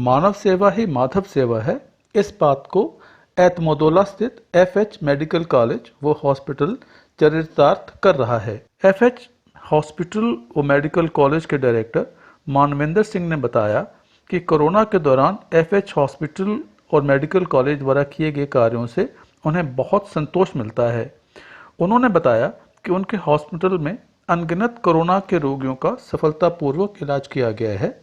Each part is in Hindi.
मानव सेवा ही माधव सेवा है, इस बात को एतमोदोला स्थित एफएच मेडिकल कॉलेज व हॉस्पिटल चरितार्थ कर रहा है। एफएच हॉस्पिटल व मेडिकल कॉलेज के डायरेक्टर मानवेंद्र सिंह ने बताया कि कोरोना के दौरान एफएच हॉस्पिटल और मेडिकल कॉलेज द्वारा किए गए कार्यों से उन्हें बहुत संतोष मिलता है। उन्होंने बताया कि उनके हॉस्पिटल में अनगिनत कोरोना के रोगियों का सफलतापूर्वक इलाज किया गया है।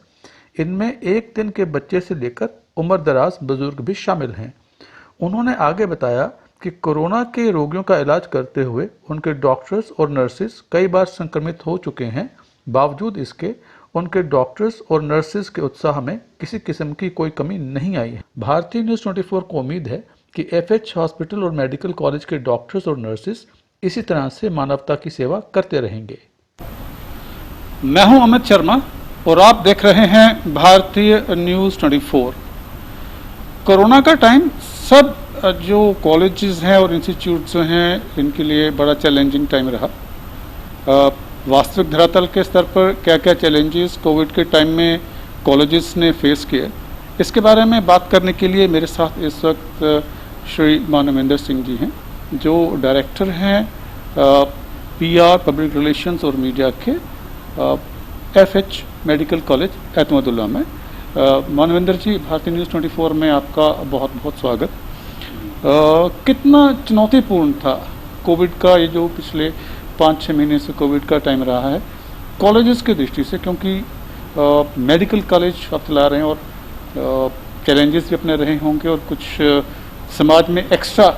इनमें 1 दिन के बच्चे से लेकर उम्रदराज बुजुर्ग भी शामिल हैं। उन्होंने आगे बताया कि कोरोना के रोगियों का इलाज करते हुए उनके डॉक्टर्स और नर्सेस कई बार संक्रमित हो चुके हैं। बावजूद इसके उनके डॉक्टर्स और नर्सेस के उत्साह में किसी किस्म की कोई कमी नहीं आई है। भारतीय न्यूज़ 24 को उम्मीद है कि एफएच हॉस्पिटल और मेडिकल कॉलेज के डॉक्टर्स और नर्सेस इसी तरह से मानवता की सेवा करते रहेंगे। मैं हूं अमित शर्मा और आप देख रहे हैं भारतीय न्यूज़ 24। कोरोना का टाइम सब जो कॉलेजेस हैं और इंस्टीट्यूट्स हैं इनके लिए बड़ा चैलेंजिंग टाइम रहा। वास्तविक धरातल के स्तर पर क्या क्या चैलेंजेस कोविड के टाइम में कॉलेजेस ने फेस किए, इसके बारे में बात करने के लिए मेरे साथ इस वक्त श्री मानवेंद्र सिंह जी हैं, जो डायरेक्टर हैं पीआर पब्लिक रिलेशंस और मीडिया के एफएच मेडिकल कॉलेज एतमोदुल्ला में। मानवेंद्र जी, भारतीय न्यूज़ 24 में आपका बहुत बहुत स्वागत। कितना चुनौतीपूर्ण था कोविड का ये जो पिछले 5-6 महीने से कोविड का टाइम रहा है कॉलेजेस की दृष्टि से, क्योंकि मेडिकल कॉलेज आप चला रहे हैं और चैलेंजेस भी अपने रहे होंगे और कुछ समाज में एक्स्ट्रा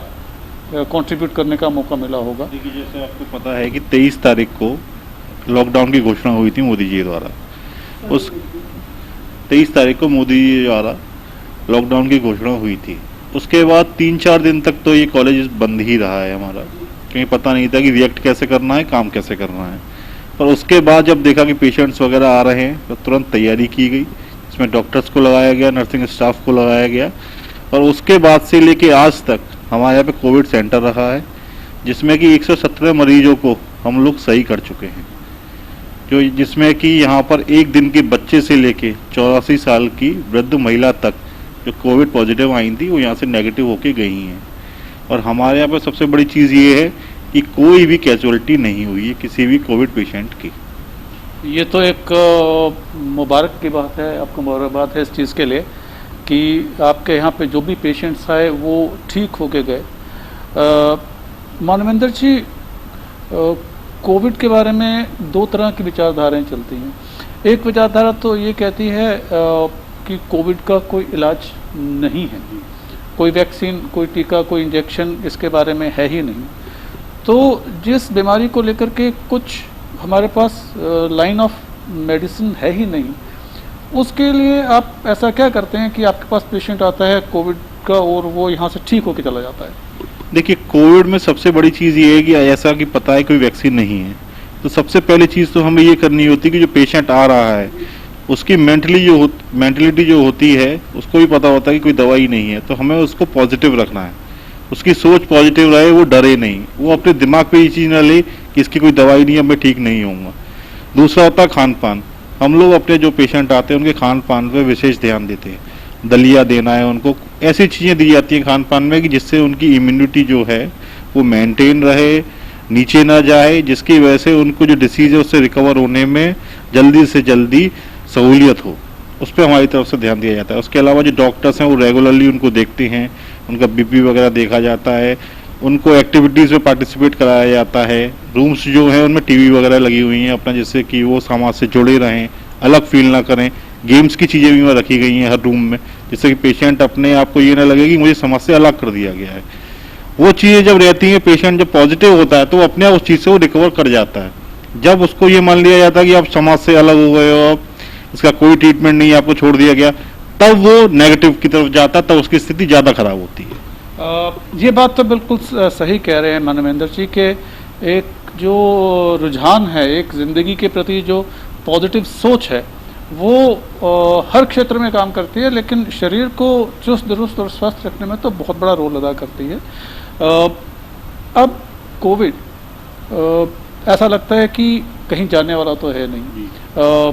कंट्रीब्यूट करने का मौका मिला होगा। देखिए, जैसे आपको पता है कि 23 तारीख को लॉकडाउन की घोषणा हुई थी मोदी जी द्वारा। उस 23 तारीख को मोदी जी द्वारा लॉकडाउन की घोषणा हुई थी। उसके बाद 3-4 दिन तक तो ये कॉलेज बंद ही रहा है हमारा, क्योंकि पता नहीं था कि रिएक्ट कैसे करना है, काम कैसे करना है। पर उसके बाद जब देखा कि पेशेंट्स वगैरह आ रहे हैं तो तुरंत तैयारी की गई, इसमें डॉक्टर्स को लगाया गया, नर्सिंग स्टाफ को लगाया गया। और उसके बाद से लेके आज तक हमारे यहाँ पे कोविड सेंटर रहा है, जिसमें कि 117 मरीजों को हम लोग सही कर चुके हैं, जो जिसमें कि यहाँ पर 1 दिन के बच्चे से लेके 84 साल की वृद्ध महिला तक जो कोविड पॉजिटिव आई थी वो यहाँ से नेगेटिव होके गई हैं। और हमारे यहाँ पर सबसे बड़ी चीज़ ये है कि कोई भी कैजुअलिटी नहीं हुई है किसी भी कोविड पेशेंट की। ये तो एक मुबारक की बात है, आपको मुबारकबाद है इस चीज़ के लिए कि आपके यहाँ पे जो भी पेशेंट्स आए वो ठीक होके गए। मानवेंद्र जी, कोविड के बारे में 2 तरह की विचारधाराएं चलती हैं। एक विचारधारा तो ये कहती है कि कोविड का कोई इलाज नहीं है, कोई वैक्सीन, कोई टीका, कोई इंजेक्शन इसके बारे में है ही नहीं। तो जिस बीमारी को लेकर के कुछ हमारे पास लाइन ऑफ मेडिसिन है ही नहीं, उसके लिए आप ऐसा क्या करते हैं कि आपके पास पेशेंट आता है कोविड का और वो यहाँ से ठीक होकर चला जाता है? देखिए, कोविड में सबसे बड़ी चीज़ ये है कि ऐसा कि पता है कोई वैक्सीन नहीं है, तो सबसे पहली चीज़ तो हमें ये करनी होती है कि जो पेशेंट आ रहा है उसकी मेंटलिटी जो होती है उसको भी पता होता है कि कोई दवाई नहीं है, तो हमें उसको पॉजिटिव रखना है, उसकी सोच पॉजिटिव रहे, वो डरे नहीं, वो अपने दिमाग पे ये चीज़ ना ले कि इसकी कोई दवाई नहीं है, मैं ठीक नहीं होऊंगा। दूसरा होता है खान पान। हम लोग अपने जो पेशेंट आते हैं उनके खान पान पे विशेष ध्यान देते हैं। दलिया देना है उनको, ऐसी चीज़ें दी जाती हैं खान पान में कि जिससे उनकी इम्यूनिटी जो है वो मेंटेन रहे, नीचे ना जाए, जिसकी वजह से उनको जो डिसीज़ है उससे रिकवर होने में जल्दी से जल्दी सहूलियत हो। उस पर हमारी तरफ से ध्यान दिया जाता है। उसके अलावा जो डॉक्टर्स हैं वो रेगुलरली उनको देखते हैं, उनका बीपी वगैरह देखा जाता है, उनको एक्टिविटीज़ में पार्टिसिपेट कराया जाता है। रूम्स जो हैं उनमें टीवी वगैरह लगी हुई हैं अपना, जिससे कि वो समाज से जुड़े रहें, अलग फील ना करें। गेम्स की चीज़ें भी वहाँ रखी गई हैं हर रूम में, जिससे कि पेशेंट अपने आप को ये ना लगे कि मुझे समाज से अलग कर दिया गया है। वो चीज़ें जब रहती हैं, पेशेंट जब पॉजिटिव होता है तो वो अपने आप उस चीज़ से वो रिकवर कर जाता है। जब उसको ये मान लिया जाता है कि आप समाज से अलग हो गए हो, इसका कोई ट्रीटमेंट नहीं, आपको छोड़ दिया गया, तब वो नेगेटिव की तरफ जाता है, तब उसकी स्थिति ज़्यादा खराब होती है। ये बात तो बिल्कुल सही कह रहे हैं मानवेंद्र जी के एक जो रुझान है, एक ज़िंदगी के प्रति जो पॉजिटिव सोच है वो हर क्षेत्र में काम करती है, लेकिन शरीर को चुस्त दुरुस्त और स्वस्थ रखने में तो बहुत बड़ा रोल अदा करती है। अब कोविड ऐसा लगता है कि कहीं जाने वाला तो है नहीं,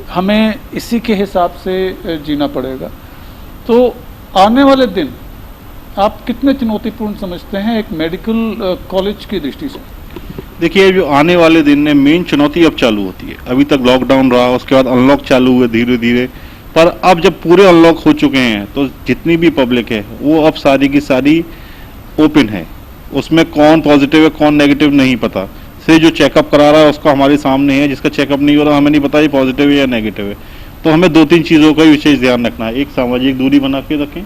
हमें इसी के हिसाब से जीना पड़ेगा। तो आने वाले दिन आप कितने चुनौतीपूर्ण समझते हैं एक मेडिकल कॉलेज की दृष्टि से? देखिए, जो आने वाले दिन में मेन चुनौती अब चालू होती है। अभी तक लॉकडाउन रहा, उसके बाद अनलॉक चालू हुए धीरे धीरे, पर अब जब पूरे अनलॉक हो चुके हैं तो जितनी भी पब्लिक है वो अब सारी की सारी ओपन है। उसमें कौन पॉजिटिव है कौन नेगेटिव नहीं पता। से जो चेकअप करा रहा है उसका हमारे सामने है, जिसका चेकअप नहीं हो रहा हमें नहीं पता ये पॉजिटिव है या नेगेटिव है। तो हमें 2-3 चीज़ों का विशेष ध्यान रखना है। एक, सामाजिक दूरी बना के रखें।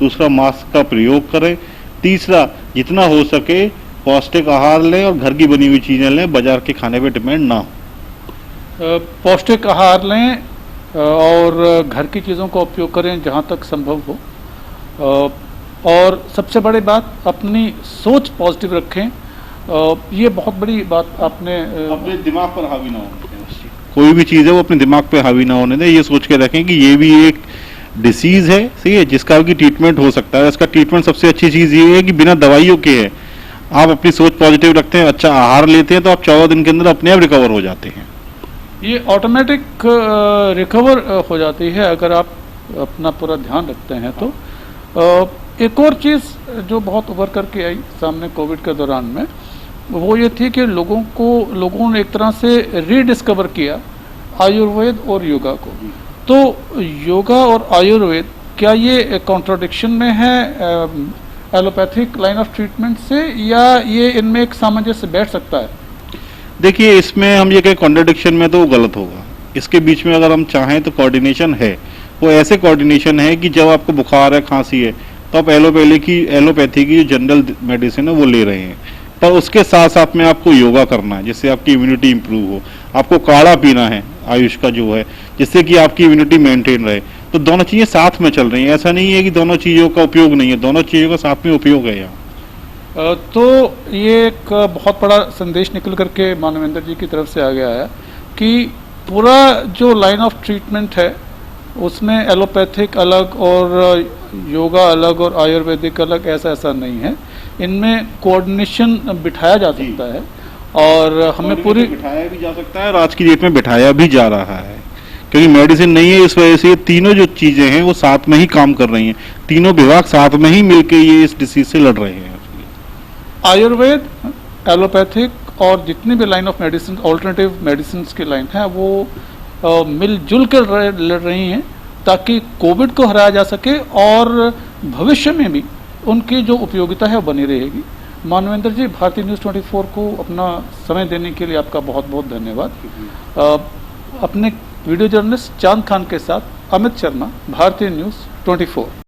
दूसरा, मास्क का प्रयोग करें। तीसरा, जितना हो सके पौष्टिक आहार लें और घर की बनी हुई चीज़ें लें, बाजार के खाने पे डिपेंड ना हो। पौष्टिक आहार लें और घर की चीज़ों का उपयोग करें जहाँ तक संभव हो। और सबसे बड़ी बात, अपनी सोच पॉजिटिव रखें। ये बहुत बड़ी बात आपने अपने दिमाग पर हावी ना होने दें। कोई भी चीज़ है वो अपने दिमाग पे हावी ना होने दें। ये सोच के रखें कि ये भी एक डिसीज है, सही है, जिसका भी ट्रीटमेंट हो सकता है। इसका ट्रीटमेंट सबसे अच्छी चीज़ ये है कि बिना दवाइयों के है। आप अपनी सोच पॉजिटिव रखते हैं, अच्छा आहार लेते हैं, तो आप 14 दिन के अंदर अपने आप रिकवर हो जाते हैं। ये ऑटोमेटिक रिकवर हो जाती है अगर आप अपना पूरा ध्यान रखते हैं तो। एक और चीज़ जो बहुत उभर करके आई सामने कोविड के दौरान में, वो ये थी कि लोगों ने एक तरह से रीडिस्कवर किया आयुर्वेद और योगा को। तो योगा और आयुर्वेद, क्या ये कॉन्ट्राडिक्शन में है एलोपैथिक लाइन ऑफ ट्रीटमेंट से, या ये इनमें एक सामंजस्य बैठ सकता है? देखिए, इसमें हम ये कहें कॉन्ट्रडिक्शन में तो वो गलत होगा। इसके बीच में अगर हम चाहें तो कोऑर्डिनेशन है। वो ऐसे कोऑर्डिनेशन है कि जब आपको बुखार है, खांसी है, तो आप एलोपैथी की जो जनरल मेडिसिन है वो ले रहे हैं, पर उसके साथ साथ में आपको योगा करना है जिससे आपकी इम्यूनिटी इंप्रूव हो। आपको काढ़ा पीना है आयुष का जो है, जिससे कि आपकी इम्यूनिटी मेंटेन रहे। तो दोनों चीज़ें साथ में चल रही हैं। ऐसा नहीं है कि दोनों चीज़ों का उपयोग नहीं है, दोनों चीज़ों का साथ में उपयोग है यहाँ। तो ये एक बहुत बड़ा संदेश निकल करके मानवेंद्र जी की तरफ से आ गया है कि पूरा जो लाइन ऑफ ट्रीटमेंट है उसमें एलोपैथिक अलग और योगा अलग और आयुर्वेदिक अलग ऐसा नहीं है। इनमें कोऑर्डिनेशन बिठाया जा सकता है और हमें पूरी बिठाया भी जा सकता है और आज की डेट में बिठाया भी जा रहा है, क्योंकि मेडिसिन नहीं है। इस वजह से ये तीनों जो चीज़ें हैं वो साथ में ही काम कर रही हैं। तीनों विभाग साथ में ही मिलकर ये इस डिसीज से लड़ रहे हैं। आयुर्वेद, एलोपैथिक और जितनी भी line of medicine, alternative medicine की लाइन है, वो मिलजुल कर लड़ रही हैं ताकि कोविड को हराया जा सके और भविष्य में भी उनकी जो उपयोगिता है वो बनी रहेगी। मानवेंद्र जी, भारतीय न्यूज़ 24 को अपना समय देने के लिए आपका बहुत बहुत धन्यवाद। अपने वीडियो जर्नलिस्ट चांद खान के साथ अमित शर्मा, भारतीय न्यूज़ 24।